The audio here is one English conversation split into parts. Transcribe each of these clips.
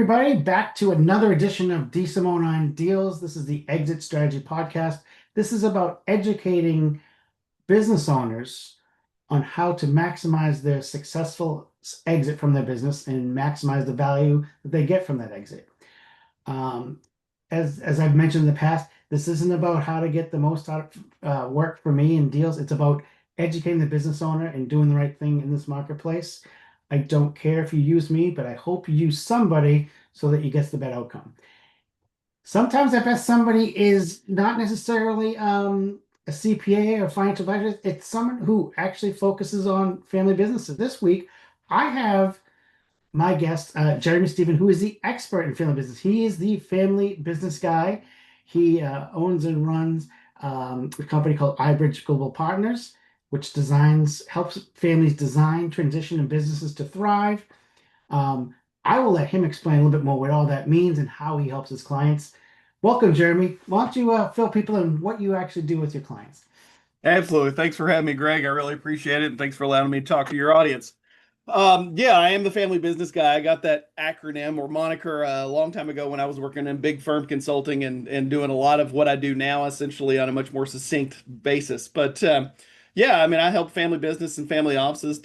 everybody. Back to another edition of DeSimone on Deals. This is the Exit Strategy Podcast. This is about educating business owners on how to maximize their successful exit from their business and maximize the value that they get from that exit. Um, as I've mentioned in the past, this isn't about how to get the most out of work for me in deals. It's about educating the business owner and doing the right thing in this marketplace. I don't care if you use me, but I hope you use somebody so that you get the better outcome. Sometimes that best somebody is not necessarily a CPA or financial advisor. It's someone who actually focuses on family businesses. This week, I have my guest, Jeremy Stevenson, who is the expert in family business. He is the family business guy. He owns and runs a company called IBRIDGE Global Partners, which helps families design, transition, and businesses to thrive. I will let him explain a little bit more what all that means and how he helps his clients. Welcome, Jeremy. Why don't you fill people in what you actually do with your clients? Absolutely. Thanks for having me, Greg. I really appreciate it. And thanks for allowing me to talk to your audience. Yeah, I am the family business guy. I got that acronym or moniker a long time ago when I was working in big firm consulting and doing a lot of what I do now, essentially on a much more succinct basis. But yeah, I mean, I help family business and family offices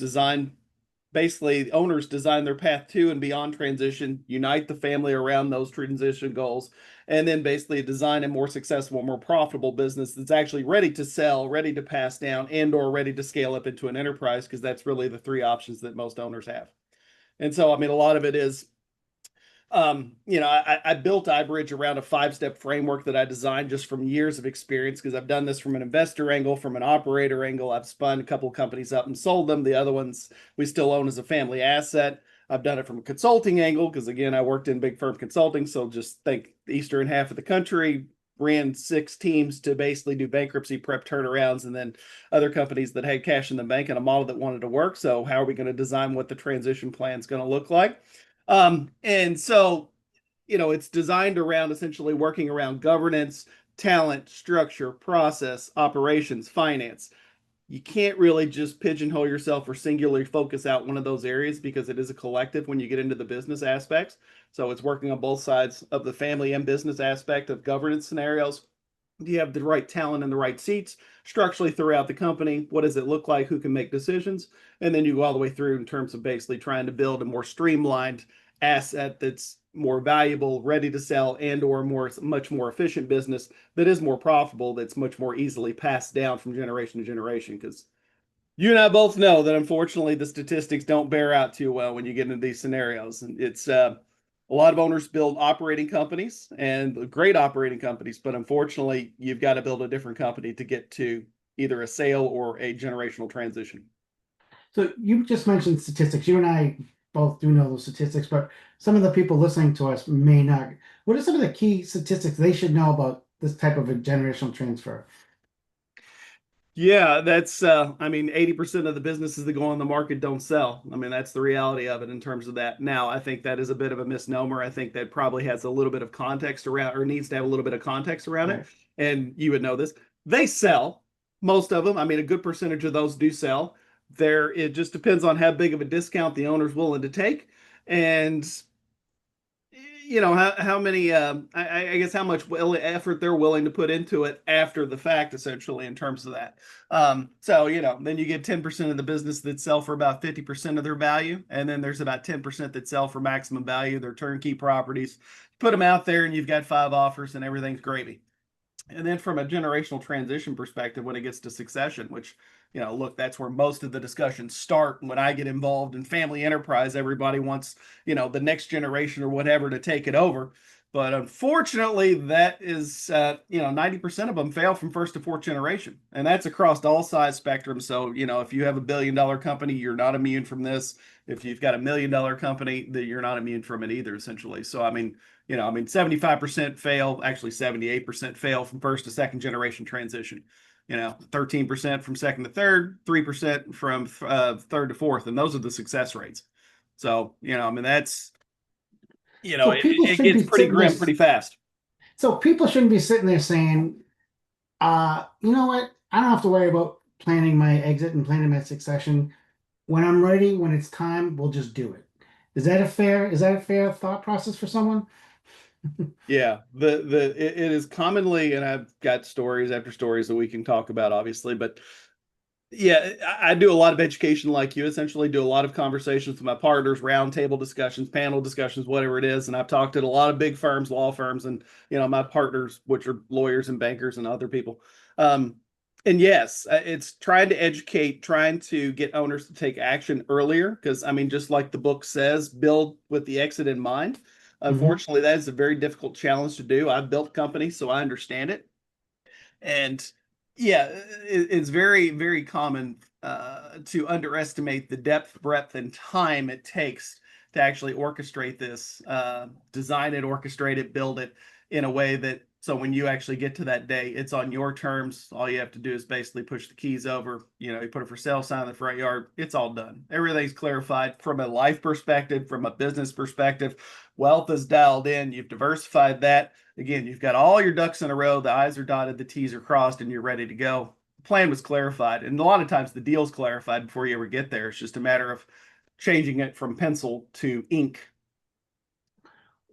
basically owners design their path to and beyond transition, unite the family around those transition goals, and then basically design a more successful, more profitable business that's actually ready to sell, ready to pass down, and or ready to scale up into an enterprise, because that's really the three options that most owners have. And so, I mean, a lot of it is I built iBridge around a 5-step framework that I designed just from years of experience, because I've done this from an investor angle, from an operator angle. I've spun a couple of companies up and sold them. The other ones we still own as a family asset. I've done it from a consulting angle because, again, I worked in big firm consulting. So just think the eastern half of the country, ran 6 teams to basically do bankruptcy prep turnarounds, and then other companies that had cash in the bank and a model that wanted to work. So how are we going to design what the transition plan is going to look like? And so, it's designed around essentially working around governance, talent, structure, process, operations, finance. You can't really just pigeonhole yourself or singularly focus out one of those areas, because it is a collective when you get into the business aspects. So it's working on both sides of the family and business aspect of governance scenarios. Do you have the right talent in the right seats structurally throughout the company? What does it look like? Who can make decisions? And then you go all the way through in terms of basically trying to build a more streamlined asset that's more valuable, ready to sell, and or much more efficient business that is more profitable, that's much more easily passed down from generation to generation. Because you and I both know that unfortunately the statistics don't bear out too well when you get into these scenarios. And it's a lot of owners build operating companies, and great operating companies, but unfortunately you've got to build a different company to get to either a sale or a generational transition. So you just mentioned statistics. You and I both do know those statistics, but some of the people listening to us may not. What are some of the key statistics they should know about this type of a generational transfer? Yeah, that's I mean, 80% of the businesses that go on the market don't sell. I mean, that's the reality of it in terms of that. Now, I think that is a bit of a misnomer. I think that probably has a little bit of context around, or needs to have a little bit of context around Right. it. And you would know this. They sell, most of them. I mean, a good percentage of those do sell. It just depends on how big of a discount the owner's willing to take. And how many I guess how much effort they're willing to put into it after the fact, essentially, in terms of that. So then you get 10% of the business that sell for about 50% of their value, and then there's about 10% that sell for maximum value. They're turnkey properties. Put them out there and you've got 5 offers and everything's gravy. And then from a generational transition perspective, when it gets to succession, which, look, that's where most of the discussions start. When I get involved in family enterprise, everybody wants, the next generation or whatever to take it over. But unfortunately, that is, 90% of them fail from first to fourth generation. And that's across all size spectrum. So, if you have a $1 billion company, you're not immune from this. If you've got a $1 million company, that you're not immune from it either, essentially. So, 75% fail, actually 78% fail from first to second generation transition. 13% from second to third, 3% from third to fourth, and those are the success rates. So, that's, So people it should gets be pretty sitting there. grim pretty fast. So people shouldn't be sitting there saying, you know what? I don't have to worry about planning my exit and planning my succession. When I'm ready, when it's time, we'll just do it. Is that a fair thought process for someone? Yeah, it is commonly, and I've got stories after stories that we can talk about, obviously, but yeah, I do a lot of education like you, essentially do a lot of conversations with my partners, roundtable discussions, panel discussions, whatever it is. And I've talked at a lot of big firms, law firms, and my partners, which are lawyers and bankers and other people. Um, and yes, it's trying to educate, trying to get owners to take action earlier, because I mean, just like the book says, build with the exit in mind. Hmm. Unfortunately, that is a very difficult challenge to do. I've built companies, so I understand it. And yeah, it's very, very common to underestimate the depth, breadth, and time it takes to actually orchestrate this, design it, orchestrate it, build it in a way that so when you actually get to that day, it's on your terms. All you have to do is basically push the keys over. You put a for sale sign in the front yard. It's all done. Everything's clarified from a life perspective, from a business perspective. Wealth is dialed in. You've diversified that. Again, you've got all your ducks in a row, the I's are dotted, the T's are crossed, and you're ready to go. The plan was clarified. And a lot of times the deal's clarified before you ever get there. It's just a matter of changing it from pencil to ink.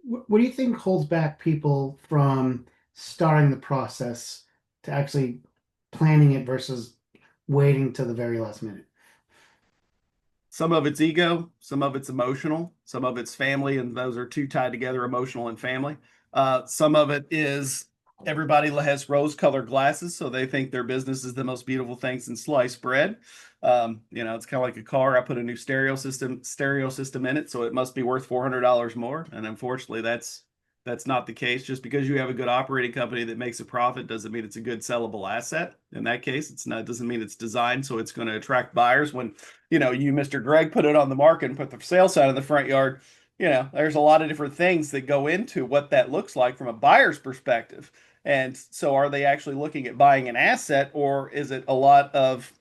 What do you think holds back people from starting the process to actually planning it versus waiting to the very last minute? Some of it's ego, some of it's emotional, some of it's family, and those are two tied together, emotional and family. Some of it is everybody has rose-colored glasses, so they think their business is the most beautiful thing since sliced bread. It's kind of like a car. I put a new stereo system in it, so it must be worth $400 more. And unfortunately, that's not the case. Just because you have a good operating company that makes a profit doesn't mean it's a good sellable asset. In that case, it's not doesn't mean it's designed so it's going to attract buyers. When you, Mr. Greg, put it on the market and put the for sale sign in the front yard, there's a lot of different things that go into what that looks like from a buyer's perspective. And so are they actually looking at buying an asset, or is it a lot of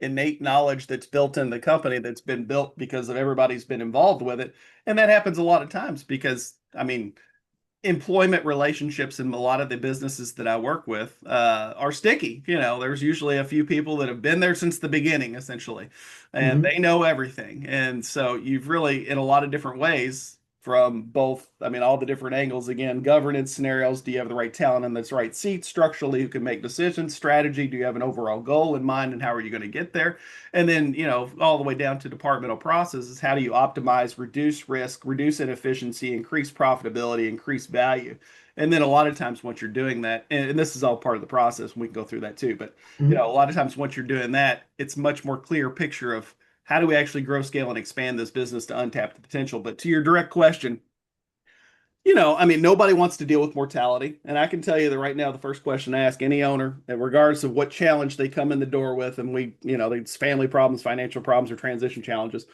innate knowledge that's built in the company that's been built because of everybody's been involved with it? And that happens a lot of times because, I mean, employment relationships in a lot of the businesses that I work with are sticky. There's usually a few people that have been there since the beginning, essentially, and Hmm. they know everything. And so you've really, in a lot of different ways, from both, I mean, all the different angles, again, governance scenarios. Do you have the right talent in this right seat structurally who can make decisions? Strategy. Do you have an overall goal in mind and how are you going to get there? And then, all the way down to departmental processes. How do you optimize, reduce risk, reduce inefficiency, increase profitability, increase value? And then a lot of times once you're doing that, and this is all part of the process, and we can go through that too, but Hmm. a lot of times once you're doing that, it's much more clear picture of how do we actually grow, scale, and expand this business to untap the potential. But to your direct question, I mean, nobody wants to deal with mortality. And I can tell you that right now, the first question I ask any owner, regardless of what challenge they come in the door with, and it's family problems, financial problems, or transition challenges,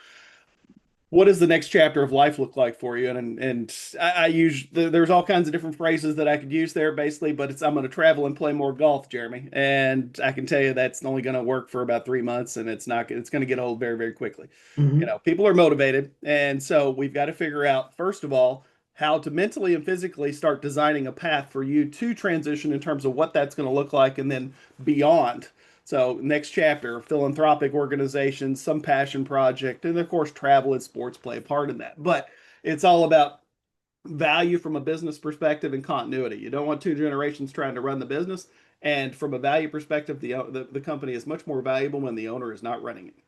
what does the next chapter of life look like for you? And I use there's all kinds of different phrases that I could use there, basically, but it's I'm going to travel and play more golf, Jeremy. And I can tell you that's only going to work for about 3 months, and it's going to get old very, very quickly. Hmm. People are motivated, and so we've got to figure out first of all how to mentally and physically start designing a path for you to transition in terms of what that's going to look like, and then beyond. So next chapter, philanthropic organizations, some passion project, and of course travel and sports play a part in that. But it's all about value from a business perspective and continuity. You don't want two generations trying to run the business. And from a value perspective, the company is much more valuable when the owner is not running it.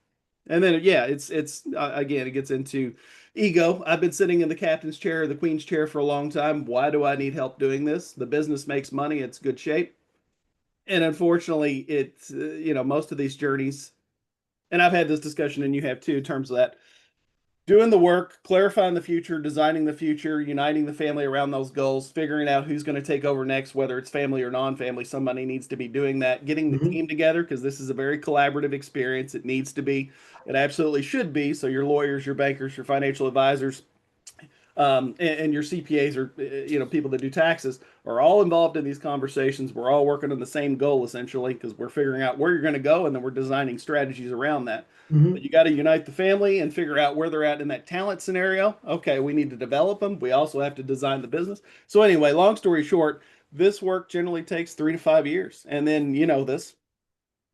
And then yeah, it's again it gets into ego. I've been sitting in the captain's chair, the queen's chair for a long time. Why do I need help doing this? The business makes money. It's good shape. And unfortunately, it's most of these journeys, and I've had this discussion, and you have too, in terms of that doing the work, clarifying the future, designing the future, uniting the family around those goals, figuring out who's going to take over next, whether it's family or non-family. Somebody needs to be doing that, getting the Hmm. team together because this is a very collaborative experience. It needs to be, it absolutely should be. So your lawyers, your bankers, your financial advisors, and your CPAs or people that do taxes are all involved in these conversations. We're all working on the same goal essentially because we're figuring out where you're going to go and then we're designing strategies around that. But Hmm. you got to unite the family and figure out where they're at in that talent scenario. Okay, we need to develop them. We also have to design the business. So anyway, long story short, this work generally takes 3 to 5 years, and then this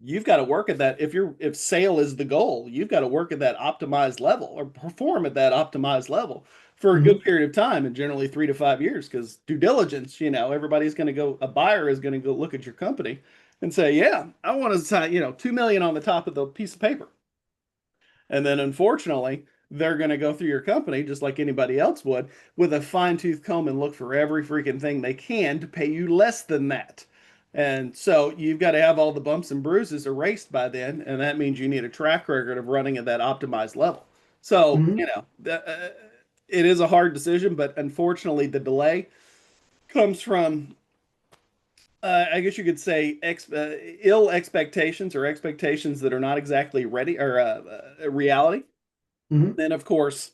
you've got to work at that. If sale is the goal, you've got to work at that optimized level or perform at that optimized level for a good Hmm. period of time, and generally 3 to 5 years, because due diligence, everybody's going to go, a buyer is going to go look at your company and say, yeah, I want to sign, 2 million on the top of the piece of paper. And then unfortunately, they're going to go through your company just like anybody else would with a fine tooth comb and look for every freaking thing they can to pay you less than that. And so you've got to have all the bumps and bruises erased by then. And that means you need a track record of running at that optimized level. So, Hmm. it is a hard decision, but unfortunately, the delay comes from, I guess you could say, ill expectations or expectations that are not exactly ready or reality. Hmm. Then, of course,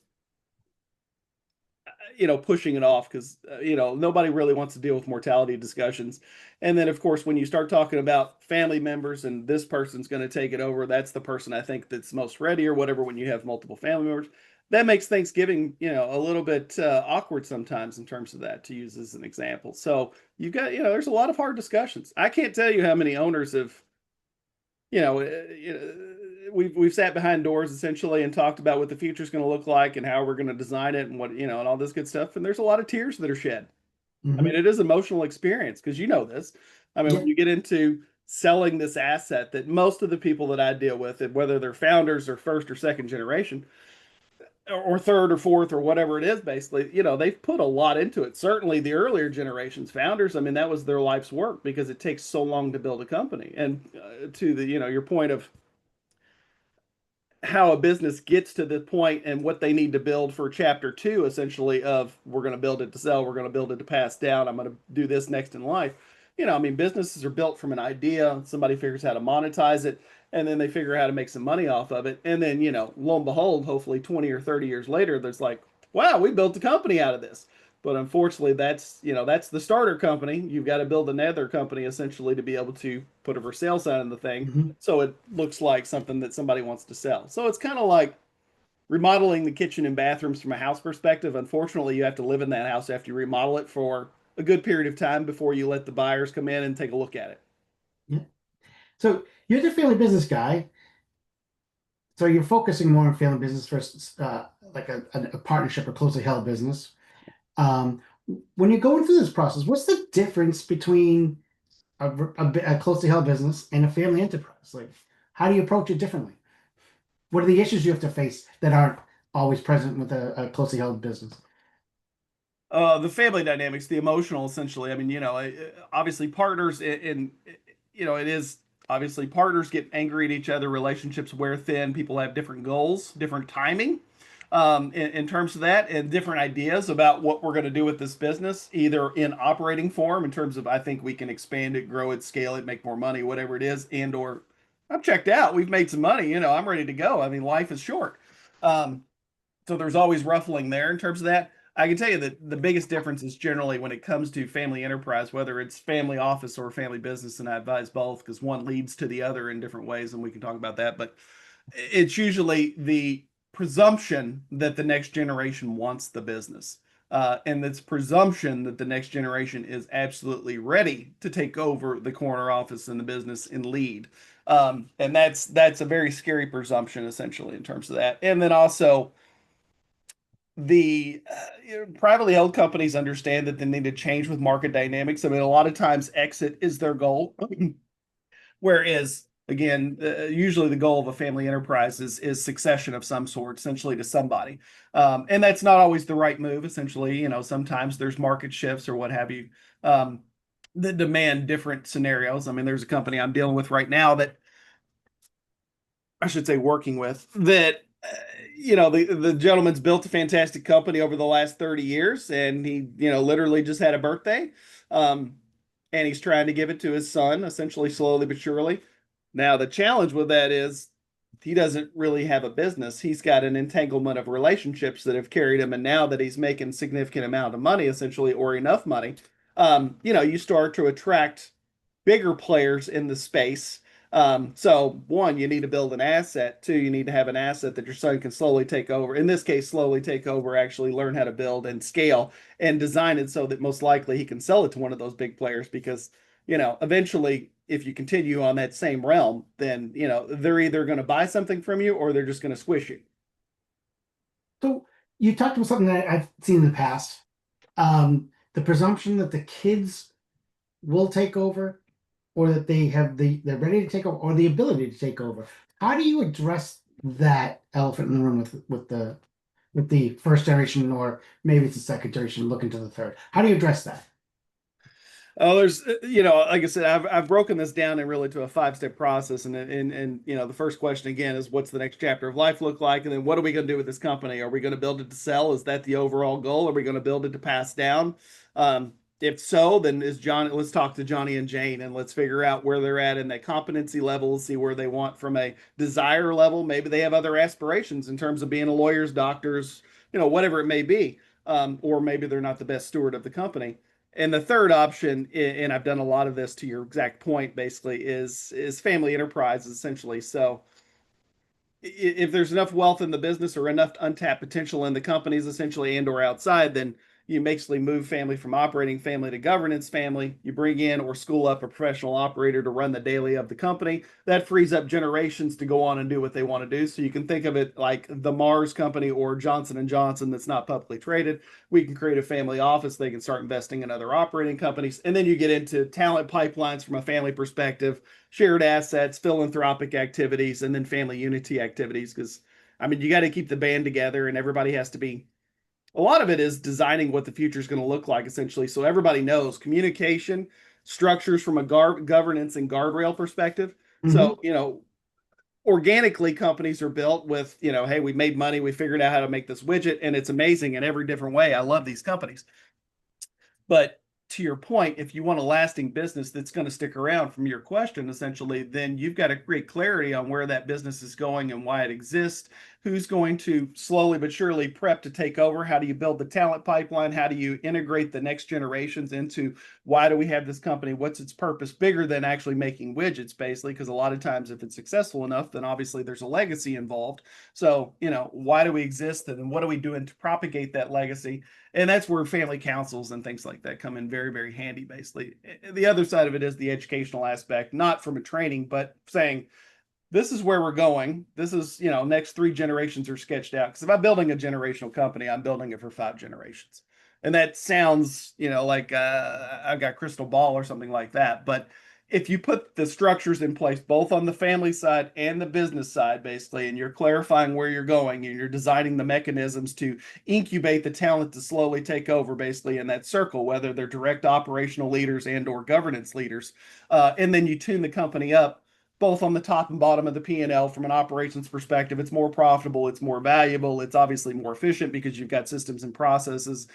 pushing it off because nobody really wants to deal with mortality discussions. And then, of course, when you start talking about family members and this person's going to take it over, that's the person I think that's most ready or whatever. When you have multiple family members, that makes Thanksgiving, a little bit awkward sometimes in terms of that, to use as an example. So you've got, there's a lot of hard discussions. I can't tell you how many owners have, we've sat behind doors essentially and talked about what the future is going to look like and how we're going to design it and what, and all this good stuff. And there's a lot of tears that are shed. I mean, Hmm. it is an emotional experience because you know this. I mean, when Yeah. you get into selling this asset that most of the people that I deal with, whether they're founders or first or second generation, or third or fourth or whatever it is, basically, they've put a lot into it. Certainly the earlier generations, founders, I mean, that was their life's work because it takes so long to build a company. And to the, your point of how a business gets to the point and what they need to build for chapter two, essentially, of we're going to build it to sell, we're going to build it to pass down, I'm going to do this next in life. I mean, businesses are built from an idea, somebody figures how to monetize it, and then they figure out how to make some money off of it. And then, lo and behold, hopefully 20 or 30 years later, there's like, wow, we built a company out of this. But unfortunately, that's the starter company. You've got to build another company essentially to be able to put a for sale sign in the thing, Hmm. so it looks like something that somebody wants to sell. So it's kind of like remodeling the kitchen and bathrooms from a house perspective. Unfortunately, you have to live in that house after you remodel it for a good period of time before you let the buyers come in and take a look at it. Yeah. So you're the family business guy. So you're focusing more on family business versus like a partnership or closely held business. Um, when you're going through this process, what's the difference between a closely held business and a family enterprise? Like, how do you approach it differently? What are the issues you have to face that aren't always present with a closely held business? The family dynamics, the emotional, essentially. I mean, obviously partners it is obviously partners get angry at each other, relationships wear thin, people have different goals, different timing, in terms of that, and different ideas about what we're going to do with this business, either in operating form, in terms of I think we can expand it, grow it, scale it, make more money, whatever it is, and or I'm checked out, we've made some money, I'm ready to go. I mean, life is short. Um, so there's always ruffling there in terms of that. I can tell you that the biggest difference is generally when it comes to family enterprise, whether it's family office or family business, and I advise both because one leads to the other in different ways, and we can talk about that. But it's usually the presumption that the next generation wants the business. And it's presumption that the next generation is absolutely ready to take over the corner office and the business and lead. And that's a very scary presumption, essentially, in terms of that. And then also, the privately held companies understand that they need to change with market dynamics. I mean, a lot of times exit is their goal, whereas again, usually the goal of a family enterprise is succession of some sort, essentially to somebody, and that's not always the right move. Essentially, sometimes there's market shifts or what have you, um, that demand different scenarios. I mean, there's a company I'm dealing with right now that I should say working with that the gentleman's built a fantastic company over the last 30 years, and he literally just had a birthday, um and he's trying to give it to his son, essentially, slowly but surely. Now the challenge with that is he doesn't really have a business. He's got an entanglement of relationships that have carried him, and now that he's making significant amount of money, essentially, or enough money, you start to attract bigger players in the space. So one, you need to build an asset. Two, you need to have an asset that your son can slowly take over. In this case, slowly take over, actually learn how to build and scale and design it so that most likely he can sell it to one of those big players because eventually, if you continue on that same realm, then, they're either going to buy something from you or they're just going to squish you. So you talked about something that I've seen in the past. The presumption that the kids will take over, or that they're ready to take over, or the ability to take over. How do you address that elephant in the room with the first generation, or maybe it's the second generation looking to the third? How do you address that? Oh, there's, like I said, I've broken this down and really to a 5-step process, and the first question again is, what's the next chapter of life look like, and then what are we going to do with this company? Are we going to build it to sell? Is that the overall goal? Are we going to build it to pass down? If so, then let's talk to Johnny and Jane and let's figure out where they're at in that competency level, see where they want from a desire level. Maybe they have other aspirations in terms of being a lawyers, doctors, whatever it may be, or maybe they're not the best steward of the company. And the third option, and I've done a lot of this to your exact point, basically, is family enterprise, essentially. So if there's enough wealth in the business or enough untapped potential in the companies, essentially, and or outside, then you basically move family from operating family to governance family. You bring in or school up a professional operator to run the daily of the company. That frees up generations to go on and do what they want to do. So you can think of it like the Mars company or Johnson and Johnson that's not publicly traded. We can create a family office. They can start investing in other operating companies. And then you get into talent pipelines from a family perspective, shared assets, philanthropic activities, and then family unity activities. Because, you got to keep the band together and everybody has to be. A lot of it is designing what the future is going to look like, essentially. So everybody knows communication, structures from a governance and guardrail perspective. Mhm. So, organically companies are built with, hey, we made money, we figured out how to make this widget, and it's amazing in every different way. I love these companies. But to your point, if you want a lasting business that's going to stick around from your question, essentially, then you've got to create clarity on where that business is going and why it exists. Who's going to slowly but surely prep to take over? How do you build the talent pipeline? How do you integrate the next generations into why do we have this company? What's its purpose bigger than actually making widgets, basically? Because a lot of times, if it's successful enough, then obviously there's a legacy involved. So, why do we exist and what are we doing to propagate that legacy? And that's where family councils and things like that come in very, very handy, basically. The other side of it is the educational aspect, not from a training, but saying, this is where we're going. This is, next 3 generations are sketched out. Because if I'm building a generational company, I'm building it for 5 generations. And that sounds, like I've got crystal ball or something like that. But if you put the structures in place, both on the family side and the business side, basically, and you're clarifying where you're going and you're designing the mechanisms to incubate the talent to slowly take over, basically, in that circle, whether they're direct operational leaders and or governance leaders, and then you tune the company up both on the top and bottom of the P&L from an operations perspective. It's more profitable, it's more valuable, it's obviously more efficient because you've got systems and processes.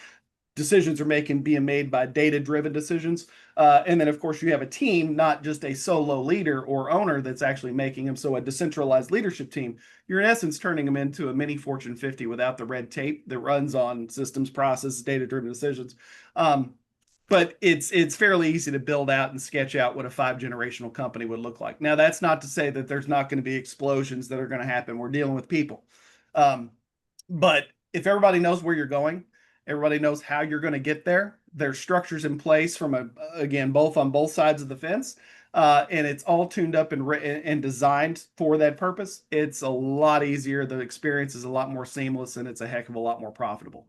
Decisions are being made by data-driven decisions. And then, of course, you have a team, not just a solo leader or owner that's actually making them. So a decentralized leadership team, you're in essence turning them into a mini Fortune 50 without the red tape that runs on systems, processes, data-driven decisions. But it's fairly easy to build out and sketch out what a 5-generational company would look like. Now, that's not to say that there's not going to be explosions that are going to happen. We're dealing with people. But if everybody knows where you're going, everybody knows how you're going to get there, there's structures in place from again, both on both sides of the fence, and it's all tuned up and designed for that purpose. It's a lot easier. The experience is a lot more seamless, and it's a heck of a lot more profitable.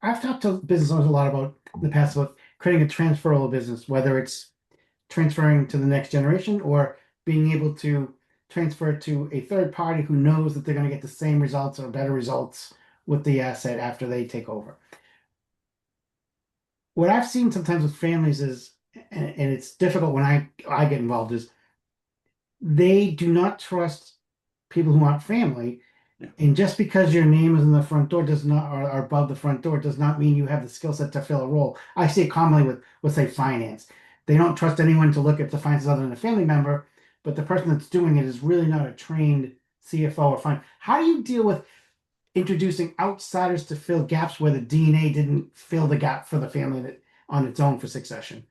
I've talked to business owners a lot about in the past about creating a transferable business, whether it's transferring to the next generation or being able to transfer to a third party who knows that they're going to get the same results or better results with the asset after they take over. What I've seen sometimes with families is, and it's difficult when I get involved, is they do not trust people who aren't family. Yeah. And just because your name is in the front door does not, or above the front door, does not mean you have the skill set to fill a role. I see it commonly with say finance. They don't trust anyone to look at the finances other than a family member, but the person that's doing it is really not a trained CFO or finance. How do you deal with introducing outsiders to fill gaps where the DNA didn't fill the gap for the family that on its own for succession?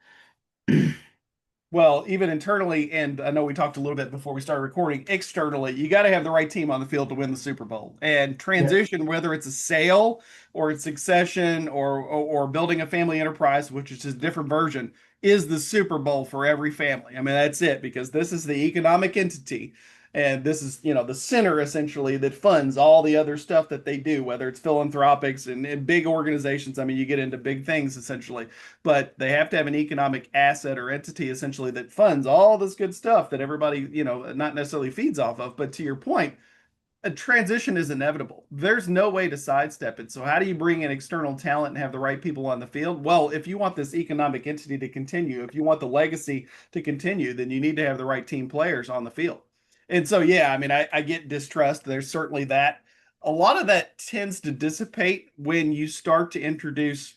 Well, even internally, and I know we talked a little bit before we started recording, externally, you got to have the right team on the field to win the Super Bowl. And Yeah. transition, whether it's a sale or it's succession or building a family enterprise, which is a different version, is the Super Bowl for every family. I mean, that's it, because this is the economic entity. And this is, the center essentially that funds all the other stuff that they do, whether it's philanthropics and big organizations. I mean, you get into big things essentially, but they have to have an economic asset or entity essentially that funds all this good stuff that everybody, not necessarily feeds off of. But to your point, a transition is inevitable. There's no way to sidestep it. So how do you bring in external talent and have the right people on the field? Well, if you want this economic entity to continue, if you want the legacy to continue, then you need to have the right team players on the field. And so, yeah, I mean, I get distrust. There's certainly that. A lot of that tends to dissipate when you start to introduce,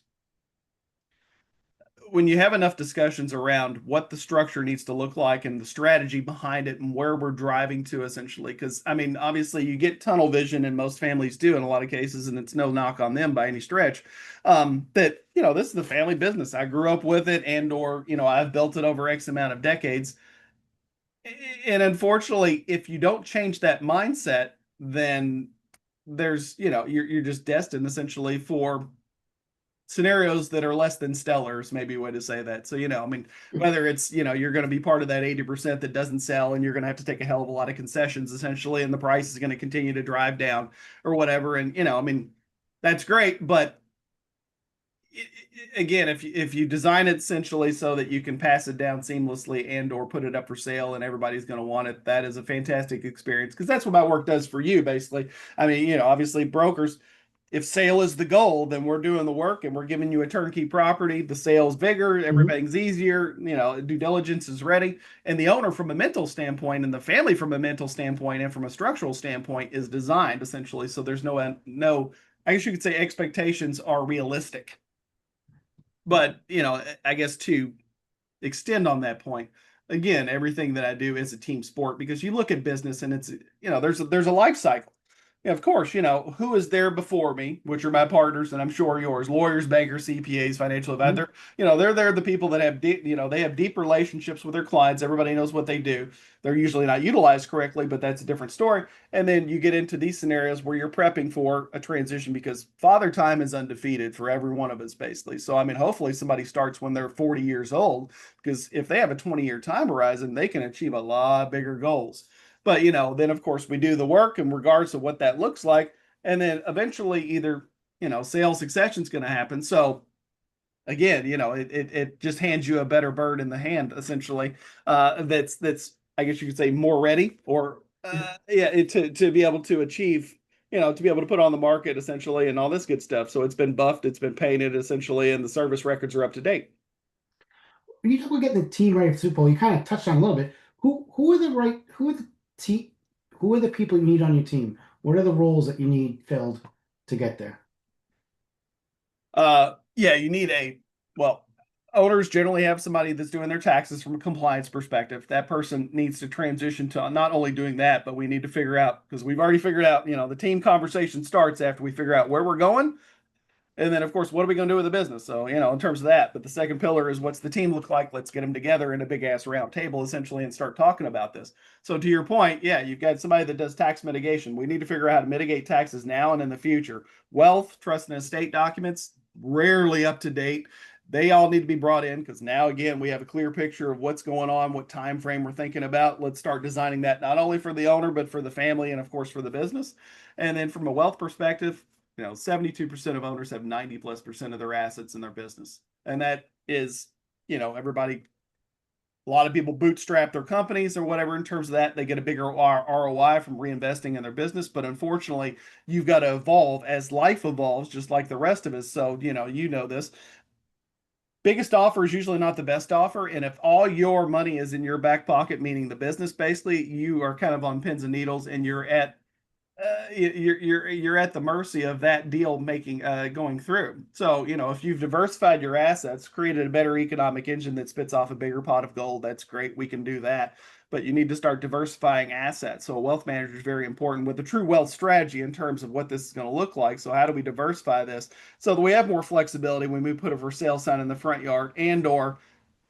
when you have enough discussions around what the structure needs to look like and the strategy behind it and where we're driving to essentially. Because I mean, obviously you get tunnel vision, and most families do in a lot of cases, and it's no knock on them by any stretch. That, this is the family business. I grew up with it, and or, I've built it over X amount of decades. And unfortunately, if you don't change that mindset, then there's, you're just destined essentially for scenarios that are less than stellar is maybe a way to say that. So, I mean, whether it's, you're going to be part of that 80% that doesn't sell, and you're going to have to take a hell of a lot of concessions essentially, and the price is going to continue to drive down or whatever. And, I mean, that's great. But again, if you design it essentially so that you can pass it down seamlessly and or put it up for sale and everybody's going to want it, that is a fantastic experience, because that's what my work does for you basically. I mean, obviously brokers, if sale is the goal, then we're doing the work and we're giving you a turnkey property. The sale's bigger, Mhm. everything's easier, due diligence is ready. And the owner from a mental standpoint, and the family from a mental standpoint, and from a structural standpoint is designed essentially. So there's no, I guess you could say expectations are realistic. But, I guess to extend on that point, again, everything that I do is a team sport, because you look at business and it's, there's a life cycle. Yeah, of course, who is there before me, which are my partners, and I'm sure yours, lawyers, bankers, CPAs, financial Mhm. advisor. They're the people that have deep, they have deep relationships with their clients. Everybody knows what they do. They're usually not utilized correctly, but that's a different story. And then you get into these scenarios where you're prepping for a transition, because father time is undefeated for every one of us, basically. So, I mean, hopefully somebody starts when they're 40 years old, because if they have a 20-year time horizon, they can achieve a lot bigger goals. But, then of course we do the work in regards to what that looks like. And then eventually either, sales succession is going to happen. So again, it just hands you a better bird in the hand, essentially. That's I guess you could say more ready, or yeah, to be able to achieve, to be able to put on the market essentially, and all this good stuff. So it's been buffed, it's been painted essentially, and the service records are up to date. When you talk about getting the team ready for Super Bowl, you kind of touched on a little bit. Who are the right who are the te who are the people you need on your team? What are the roles that you need filled to get there? Yeah, you need well, owners generally have somebody that's doing their taxes from a compliance perspective. That person needs to transition to not only doing that, but we need to figure out, because we've already figured out, the team conversation starts after we figure out where we're going. And then, of course, what are we going to do with the business? So, in terms of that, but the second pillar is, what's the team look like? Let's get them together in a big ass round table, essentially, and start talking about this. So, to your point, yeah, you've got somebody that does tax mitigation. We need to figure out how to mitigate taxes now and in the future. Wealth, trust and estate documents, rarely up to date. They all need to be brought in, because now, again, we have a clear picture of what's going on, what time frame we're thinking about. Let's start designing that not only for the owner, but for the family, and of course for the business. And then from a wealth perspective, 72% of owners have 90+% of their assets in their business. And that is, everybody, a lot of people bootstrap their companies or whatever. In terms of that, they get a bigger ROI from reinvesting in their business. But unfortunately, you've got to evolve as life evolves, just like the rest of us. So, this. Biggest offer is usually not the best offer. And if all your money is in your back pocket, meaning the business, basically, you are kind of on pins and needles, and you're at the mercy of that deal making going through. So, if you've diversified your assets, created a better economic engine that spits off a bigger pot of gold, that's great. We can do that. But you need to start diversifying assets. So a wealth manager is very important with a true wealth strategy in terms of what this is going to look like. So how do we diversify this so that we have more flexibility when we put a for sale sign in the front yard, and or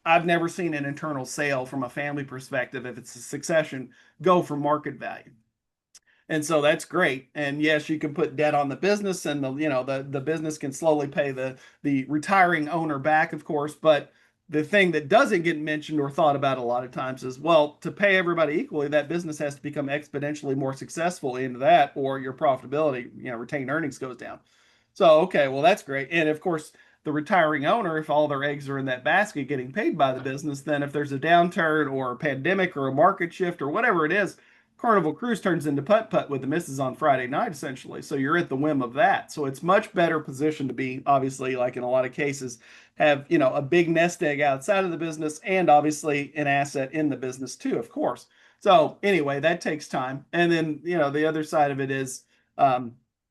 I've never seen an internal sale from a family perspective, if it's a succession, go for market value. And so that's great. And yes, you can put debt on the business, and the business can slowly pay the retiring owner back, of course. But the thing that doesn't get mentioned or thought about a lot of times is, well, to pay everybody equally, that business has to become exponentially more successful into that, or your profitability, retained earnings goes down. So, okay, well, that's great. And of course, the retiring owner, if all their eggs are in that basket getting paid by the business, then if there's a downturn or a pandemic or a market shift or whatever it is, Carnival Cruise turns into putt putt with the misses on Friday night, essentially. So you're at the whim of that. So it's much better position to be, obviously, like in a lot of cases, have, a big nest egg outside of the business, and obviously an asset in the business too, of course. So anyway, that takes time. And then, the other side of it is,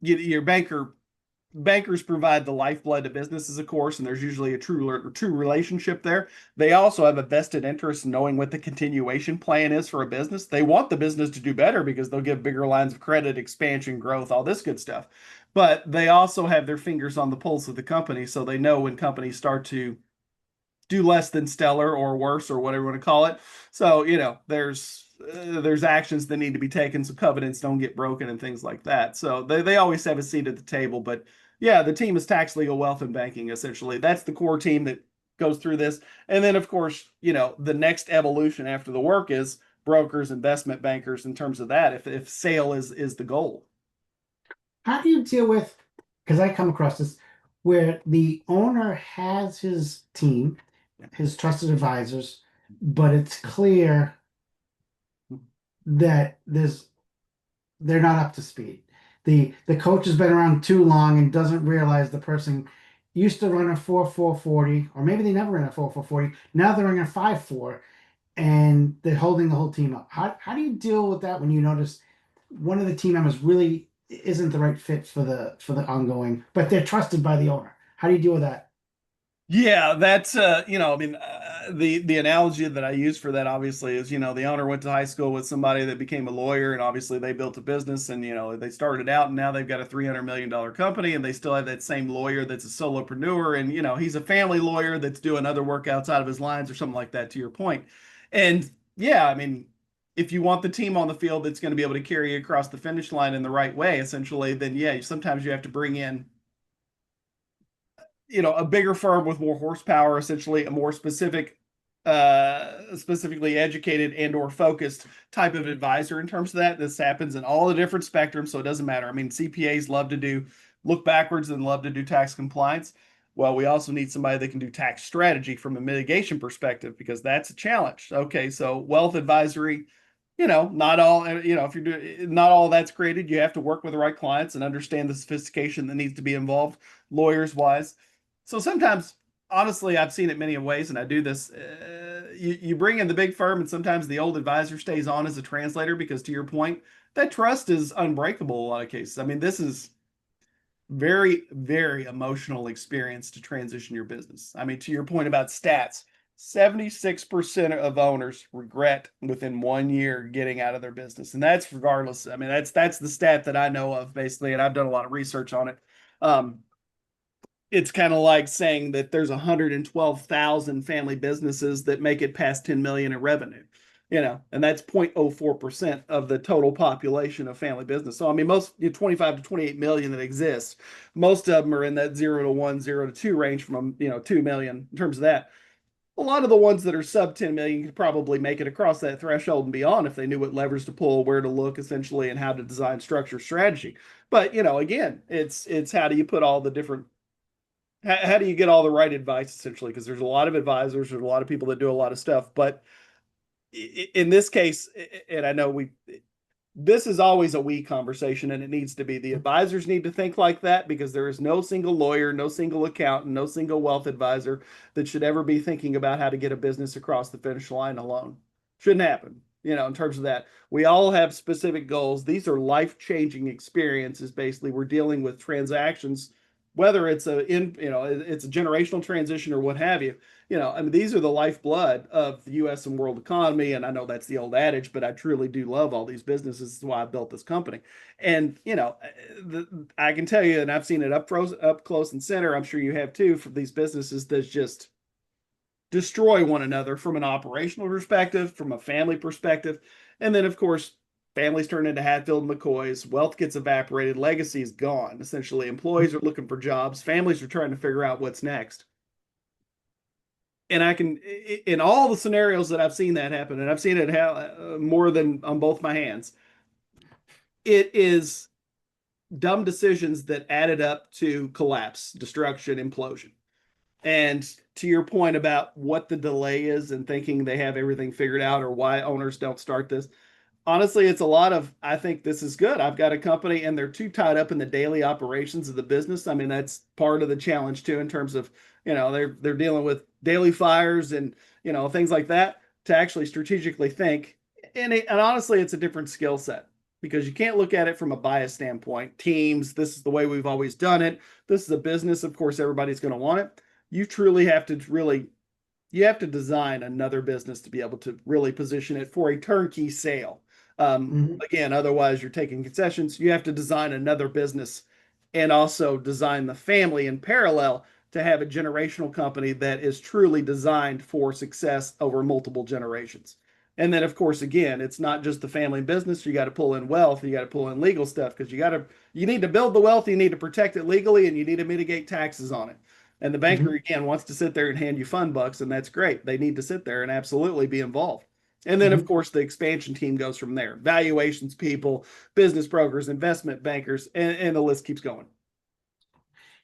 your bankers provide the lifeblood to businesses, of course, and there's usually a true relationship there. They also have a vested interest in knowing what the continuation plan is for a business. They want the business to do better because they'll give bigger lines of credit, expansion, growth, all this good stuff. But they also have their fingers on the pulse of the company, so they know when companies start to do less than stellar or worse or whatever you want to call it. So, there's actions that need to be taken so covenants don't get broken and things like that. So they always have a seat at the table. But yeah, the team is tax, legal, wealth, and banking, essentially. That's the core team that goes through this. And then, of course, the next evolution after the work is brokers, investment bankers in terms of that, if sale is the goal. How do you deal with, because I come across this, where the owner has his team, his trusted advisors, but it's clear that they're not up to speed. The coach has been around too long and doesn't realize the person used to run a 4.440, or maybe they never ran a 4.440. Now they're running a 5.4, and they're holding the whole team up. How do you deal with that when you notice one of the team members really isn't the right fit for the ongoing, but they're trusted by the owner? How do you deal with that? Yeah, that's I mean, the analogy that I use for that obviously is, the owner went to high school with somebody that became a lawyer, and obviously they built a business, and they started out, and now they've got a $300 million company, and they still have that same lawyer that's a solopreneur, and he's a family lawyer that's doing other work outside of his lines or something like that, to your point. And yeah, I mean, if you want the team on the field that's going to be able to carry you across the finish line in the right way, essentially, then yeah, sometimes you have to bring in a bigger firm with more horsepower, essentially a more specifically educated and or focused type of advisor in terms of that. This happens in all the different spectrums, so it doesn't matter. I mean, CPAs love to look backwards and love to do tax compliance. Well, we also need somebody that can do tax strategy from a mitigation perspective, because that's a challenge. Okay, so wealth advisory, not all, if you're doing, not all that's created. You have to work with the right clients and understand the sophistication that needs to be involved lawyers wise. So sometimes, honestly, I've seen it many ways, and I do this. You bring in the big firm, and sometimes the old advisor stays on as a translator because, to your point, that trust is unbreakable in a lot of cases. I mean, this is very, very emotional experience to transition your business. I mean, to your point about stats, 76% of owners regret within 1 year getting out of their business. And that's regardless. I mean, that's the stat that I know of, basically, and I've done a lot of research on it. It's kind of like saying that there's 112,000 family businesses that make it past 10 million in revenue, and that's 0.04% of the total population of family business. So, I mean, most 25 to 28 million that exist, most of them are in that 0 to 1, 0 to 2 range from, 2 million in terms of that. A lot of the ones that are sub 10 million could probably make it across that threshold and beyond if they knew what levers to pull, where to look, essentially, and how to design structure strategy. But, again, it's how do you put all the different how do you get all the right advice, essentially, because there's a lot of advisors, there's a lot of people that do a lot of stuff. But in this case, and I know this is always a we conversation, and it needs to be. The advisors need to think like that, because there is no single lawyer, no single accountant, no single wealth advisor that should ever be thinking about how to get a business across the finish line alone. Shouldn't happen. In terms of that, we all have specific goals. These are life-changing experiences. Basically, we're dealing with transactions, whether it's it's a generational transition or what have you. I mean, these are the lifeblood of the U.S. and world economy. And I know that's the old adage, but I truly do love all these businesses. That's why I built this company. And, I can tell you, and I've seen it up close and center, I'm sure you have too, for these businesses, that's just destroy one another from an operational perspective, from a family perspective. And then, of course, families turn into Hatfield and McCoys, wealth gets evaporated, legacy is gone. Essentially, employees are looking for jobs, families are trying to figure out what's next. And I can, in all the scenarios that I've seen that happen, and I've seen it more than on both my hands, it is dumb decisions that added up to collapse, destruction, implosion. And to your point about what the delay is and thinking they have everything figured out or why owners don't start this, honestly, it's a lot of, I think this is good. I've got a company and they're too tied up in the daily operations of the business. I mean, that's part of the challenge too, in terms of, they're dealing with daily fires and, things like that, to actually strategically think. And honestly, it's a different skill set because you can't look at it from a bias standpoint. Teams, this is the way we've always done it. This is a business. Of course, everybody's going to want it. You truly have to design another business to be able to really position it for a turnkey sale. Again, otherwise you're taking concessions. You have to design another business and also design the family in parallel to have a generational company that is truly designed for success over multiple generations. And then, of course, again, it's not just the family business. You got to pull in wealth. You got to pull in legal stuff because you need to build the wealth. You need to protect it legally, and you need to mitigate taxes on it. And the banker, again, wants to sit there and hand you fund bucks, and that's great. They need to sit there and absolutely be involved. And then, of course, the expansion team goes from there. Valuations people, business brokers, investment bankers, and the list keeps going.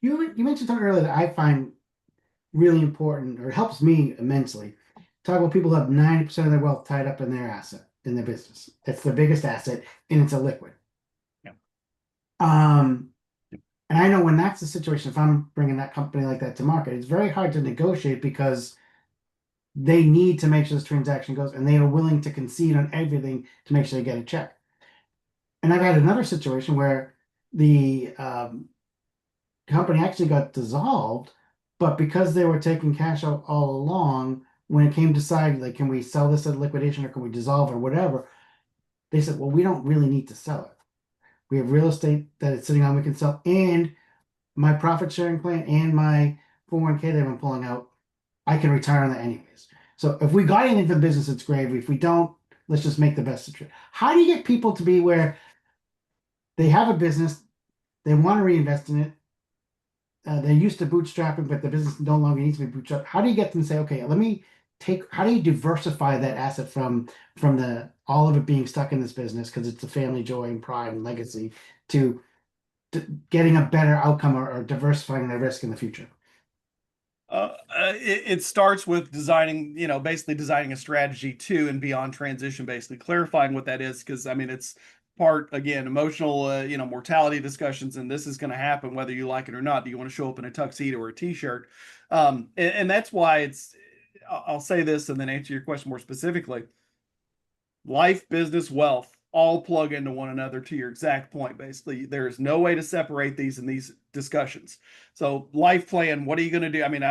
You mentioned something earlier that I find really important, or helps me immensely. Talk about people who have 90% of their wealth tied up in their asset, in their business. It's their biggest asset, and it's a liquid. Yeah. And I know when that's the situation, if I'm bringing that company like that to market, it's very hard to negotiate because they need to make sure this transaction goes, and they are willing to concede on everything to make sure they get a check. And I've had another situation where the company actually got dissolved, but because they were taking cash out all along, when it came to decide, like, can we sell this at liquidation or can we dissolve or whatever, they said, well, we don't really need to sell it. We have real estate that it's sitting on, we can sell, and my profit sharing plan and my 401k that I'm pulling out, I can retire on that anyways. So if we got anything for the business, it's great. If we don't, let's just make the best of it. How do you get people to be where they have a business, they want to reinvest in it, they're used to bootstrapping, but the business no longer needs to be bootstrapped? How do you get them to say, okay, let me how do you diversify that asset from the all of it being stuck in this business because it's a family joy and pride and legacy to getting a better outcome, or diversifying the risk in the future? It starts with designing, basically designing a strategy to and beyond transition, basically clarifying what that is. Because I mean, it's part, again, emotional, mortality discussions, and this is going to happen whether you like it or not. Do you want to show up in a tuxedo or a t-shirt? And that's why I'll say this and then answer your question more specifically. Life, business, wealth all plug into one another, to your exact point. Basically, there is no way to separate these in these discussions. So life plan, what are you going to do? I mean,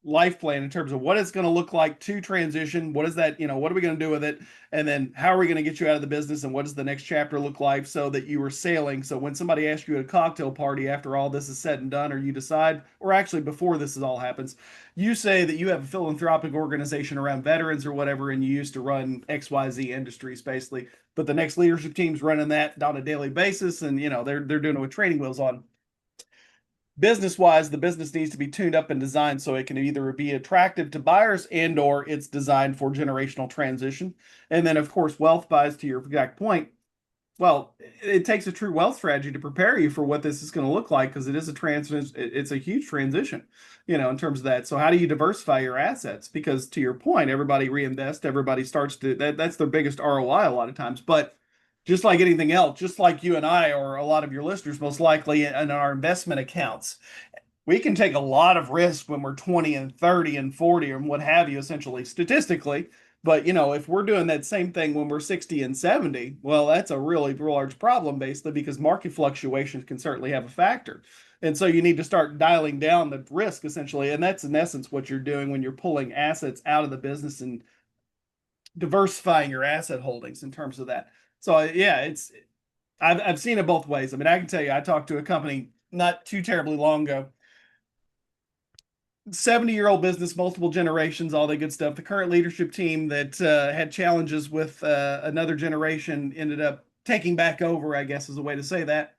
life plan in terms of what it's going to look like to transition. What is that? What are we going to do with it? And then how are we going to get you out of the business? And what does the next chapter look like so that you are sailing? So when somebody asks you at a cocktail party after all this is said and done, or you decide, or actually before this all happens, you say that you have a philanthropic organization around veterans or whatever, and you used to run XYZ Industries basically, but the next leadership team's running that on a daily basis, and they're doing it with training wheels on. Business wise, the business needs to be tuned up and designed so it can either be attractive to buyers and or it's designed for generational transition. And then, of course, wealth buys, to your exact point. Well, it takes a true wealth strategy to prepare you for what this is going to look like, because it is it's a huge transition, in terms of that. So how do you diversify your assets? Because to your point, everybody reinvests, everybody starts to that's their biggest ROI a lot of times. But just like anything else, just like you and I, or a lot of your listeners, most likely in our investment accounts, we can take a lot of risk when we're 20 and 30 and 40 and what have you, essentially statistically. But if we're doing that same thing when we're 60 and 70, well, that's a really large problem, basically, because market fluctuations can certainly have a factor. And so you need to start dialing down the risk, essentially. And that's in essence what you're doing when you're pulling assets out of the business and diversifying your asset holdings in terms of that. So yeah, I've seen it both ways. I mean, I can tell you, I talked to a company not too terribly long ago 70-year-old business, multiple generations, all that good stuff. The current leadership team that had challenges with another generation ended up taking back over, I guess is a way to say that.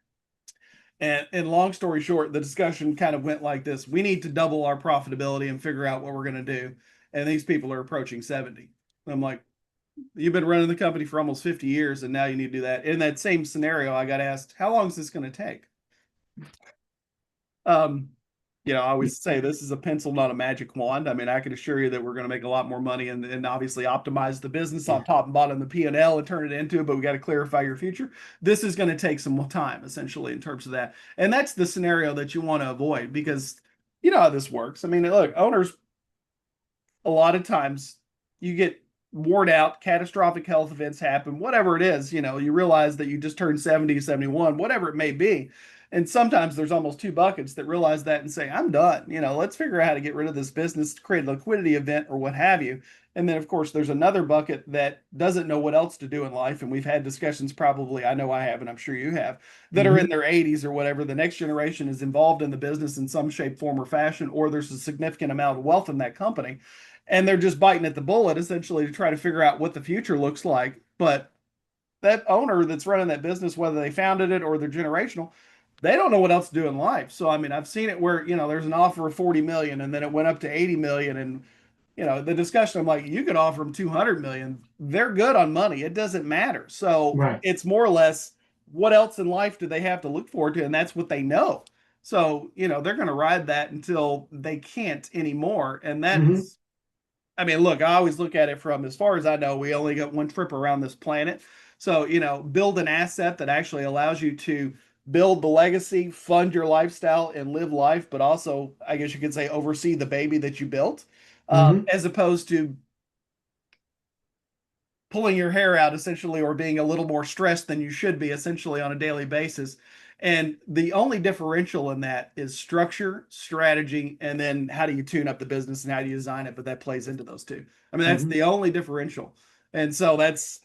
And long story short, the discussion kind of went like this: we need to double our profitability and figure out what we're going to do. And these people are approaching 70. I'm like, you've been running the company for almost 50 years, and now you need to do that. In that same scenario, I got asked, how long is this going to take? Um, I always say this is a pencil, not a magic wand. I mean, I can assure you that we're going to make a lot more money and obviously optimize the business on top and bottom of the P&L and turn it into it, but we got to clarify your future. This is going to take some time, essentially, in terms of that. And that's the scenario that you want to avoid because you know how this works. I mean, look, owners, a lot of times you get worn out, catastrophic health events happen, whatever it is, you realize that you just turned 70, 71, whatever it may be. And sometimes there's almost two buckets that realize that and say, I'm done. Let's figure out how to get rid of this business, create a liquidity event or what have you. And then, of course, there's another bucket that doesn't know what else to do in life. And we've had discussions, probably, I know I have, and I'm sure you have, that are in their 80s or whatever. The next generation is involved in the business in some shape, form, or fashion, or there's a significant amount of wealth in that company. And they're just biting at the bullet, essentially, to try to figure out what the future looks like. But that owner that's running that business, whether they founded it or they're generational, they don't know what else to do in life. So I mean, I've seen it where there's an offer of 40 million, and then it went up to 80 million, and the discussion, I'm like, you could offer them 200 million. They're good on money. It doesn't matter. So Right. it's more or less, what else in life do they have to look forward to, and that's what they know. So they're going to ride that until they can't anymore, and Hmm. that's, I mean, look, I always look at it from, as far as I know, we only got one trip around this planet. So, build an asset that actually allows you to build the legacy, fund your lifestyle, and live life, but also, I guess you could say, oversee the baby that you built, Hmm. as opposed to pulling your hair out, essentially, or being a little more stressed than you should be, essentially, on a daily basis. And the only differential in that is structure, strategy, and then how do you tune up the business and how do you design it? But that plays into those two. I mean, that's Hmm. the only differential. And so that's,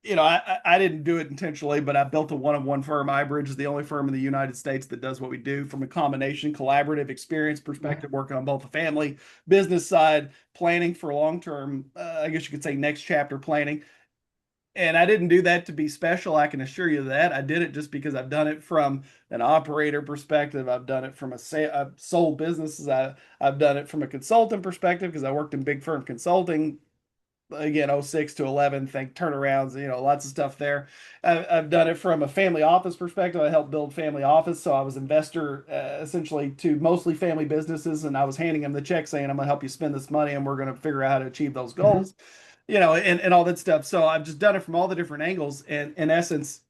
I didn't do it intentionally, but I built a one-of-one firm. iBridge is the only firm in the United States that does what we do from a combination collaborative experience perspective, working on both the family business side, planning for long-term, I guess you could say next chapter planning. And I didn't do that to be special. I can assure you that. I did it just because I've done it from an operator perspective. I've done it from I've sold businesses. I've done it from a consultant perspective because I worked in big firm consulting, again, '06 to 11, think turnarounds, lots of stuff there. I've done it from a family office perspective. I helped build family office. So I was investor, essentially, to mostly family businesses. And I was handing them the check saying, I'm going to help you spend this money and we're going to figure out how to achieve those Hmm. goals, and all that stuff. So I've just done it from all the different angles. And in essence,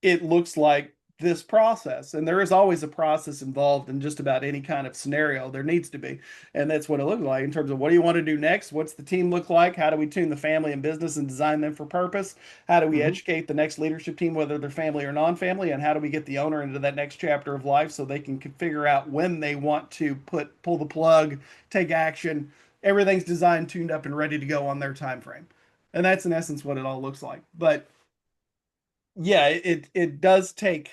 it looks like this process. And there is always a process involved in just about any kind of scenario. There needs to be. And that's what it looks like in terms of, what do you want to do next? What's the team look like? How do we tune the family and business and design them for purpose? How do we Hmm. educate the next leadership team, whether they're family or non-family? And how do we get the owner into that next chapter of life so they can figure out when they want to pull the plug, take action? Everything's designed, tuned up, and ready to go on their time frame. And that's in essence what it all looks like. But yeah, it does take,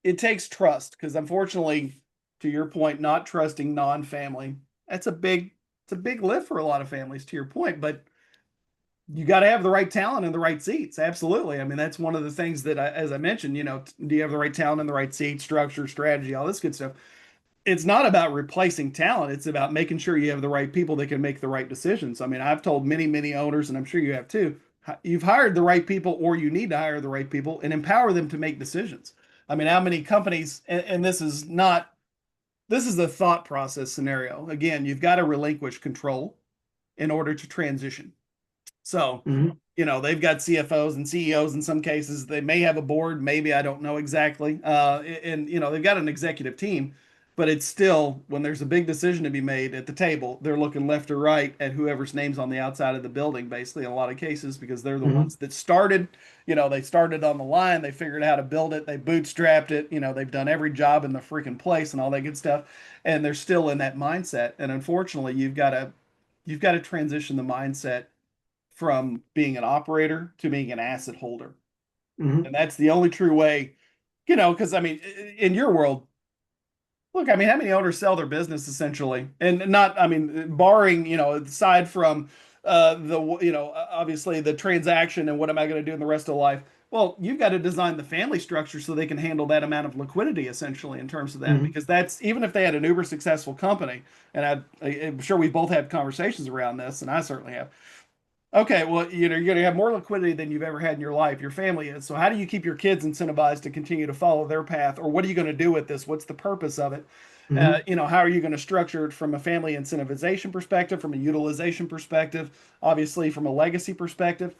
it takes trust, because unfortunately, to your point, not trusting non-family, that's it's a big lift for a lot of families, to your point. But you got to have the right talent in the right seats. Absolutely. I mean, that's one of the things that as I mentioned, do you have the right talent in the right seat, structure, strategy, all this good stuff? It's not about replacing talent. It's about making sure you have the right people that can make the right decisions. I mean, I've told many, many owners, and I'm sure you have too, you've hired the right people, or you need to hire the right people and empower them to make decisions. I mean, how many companies, and this is not, this is a thought process scenario. Again, you've got to relinquish control in order to transition. So, Hmm. they've got CFOs and CEOs in some cases. They may have a board, maybe, I don't know exactly. And they've got an executive team, but it's still, when there's a big decision to be made at the table, they're looking left or right at whoever's name's on the outside of the building, basically, in a lot of cases, because they're the Hmm. ones that started. They started on the line, they figured out how to build it, they bootstrapped it, they've done every job in the freaking place and all that good stuff. And they're still in that mindset. And unfortunately, you've got to transition the mindset from being an operator to being an asset holder. Hmm. And that's the only true way, because I mean, in your world, Look, I mean, how many owners sell their business essentially? And not, I mean, barring, aside from obviously the transaction and what am I going to do in the rest of life? Well, you've got to design the family structure so they can handle that amount of liquidity essentially in terms of that. Hmm. Because that's even if they had an uber successful company, and I'm sure we both had conversations around this, and I certainly have. Okay, well, you're going to have more liquidity than you've ever had in your life. Your family is. So, how do you keep your kids incentivized to continue to follow their path? Or what are you going to do with this? What's the purpose of it? Hmm. How are you going to structure it from a family incentivization perspective, from a utilization perspective, obviously from a legacy perspective?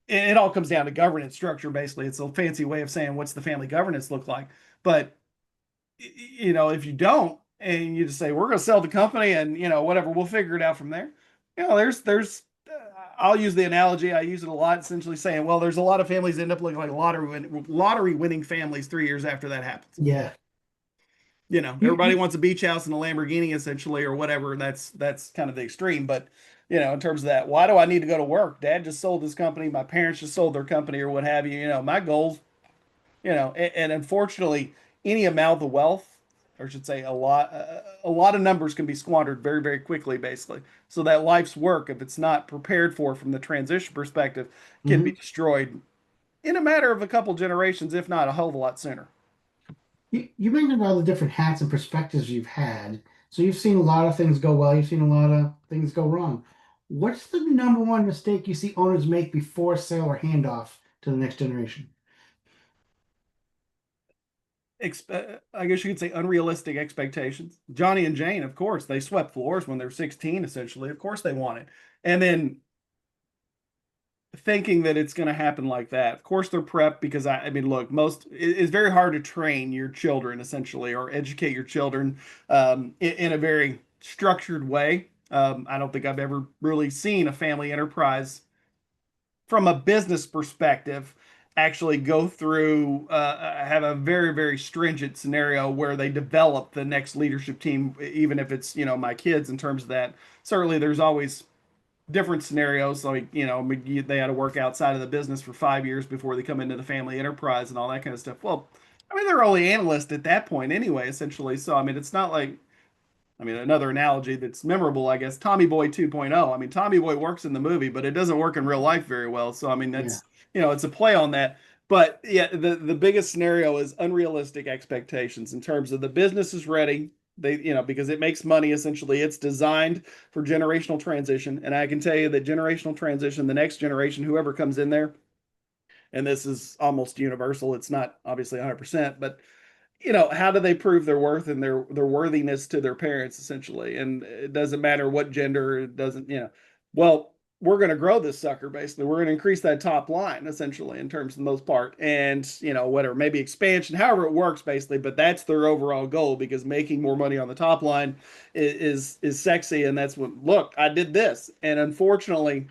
It all comes down to governance structure, basically. It's a fancy way of saying what's the family governance look like. But if you don't, and you just say we're going to sell the company and whatever, we'll figure it out from there. I'll use the analogy. I use it a lot, essentially saying, well, there's a lot of families that end up looking like lottery winning families 3 years after that happens. Yeah. Everybody wants a beach house and a Lamborghini essentially, or whatever. And that's kind of the extreme. But in terms of that, why do I need to go to work? Dad just sold his company. My parents just sold their company, or what have you. My goals, and unfortunately, any amount of wealth, or I should say a lot of numbers can be squandered very, very quickly, basically. So that life's work, if it's not prepared for from the transition perspective, can be Hmm. destroyed in a matter of a couple generations, if not a whole lot sooner. You mentioned all the different hats and perspectives you've had. So you've seen a lot of things go well, you've seen a lot of things go wrong. What's the number one mistake you see owners make before sale or handoff to the next generation? I guess you could say unrealistic expectations. Johnny and Jane, of course, they swept floors when they're 16, essentially. Of course they want it. And then thinking that it's going to happen like that. Of course, they're prepped because I mean, look, it's very hard to train your children essentially or educate your children in a very structured way. I don't think I've ever really seen a family enterprise from a business perspective actually go through have a very, very stringent scenario where they develop the next leadership team, even if it's my kids in terms of that. Certainly, there's always different scenarios like they had to work outside of the business for 5 years before they come into the family enterprise and all that kind of stuff. Well, I mean, they're only analysts at that point anyway, essentially. So I mean, it's not like, I mean, another analogy that's memorable, I guess, Tommy Boy 2.0. I mean, Tommy Boy works in the movie, but it doesn't work in real life very well. So I mean, Yeah. it's a play on that. But yeah, the biggest scenario is unrealistic expectations in terms of the business is ready. They, because it makes money essentially. It's designed for generational transition. And I can tell you that generational transition, the next generation, whoever comes in there, and this is almost universal, it's not obviously 100%, but how do they prove their worth and their worthiness to their parents essentially? And it doesn't matter what gender, it doesn't, well, we're going to grow this sucker basically. We're going to increase that top line essentially in terms of the most part. And, whatever, maybe expansion, however it works basically, but that's their overall goal because making more money on the top line is sexy. And that's what, look, I did this. And unfortunately,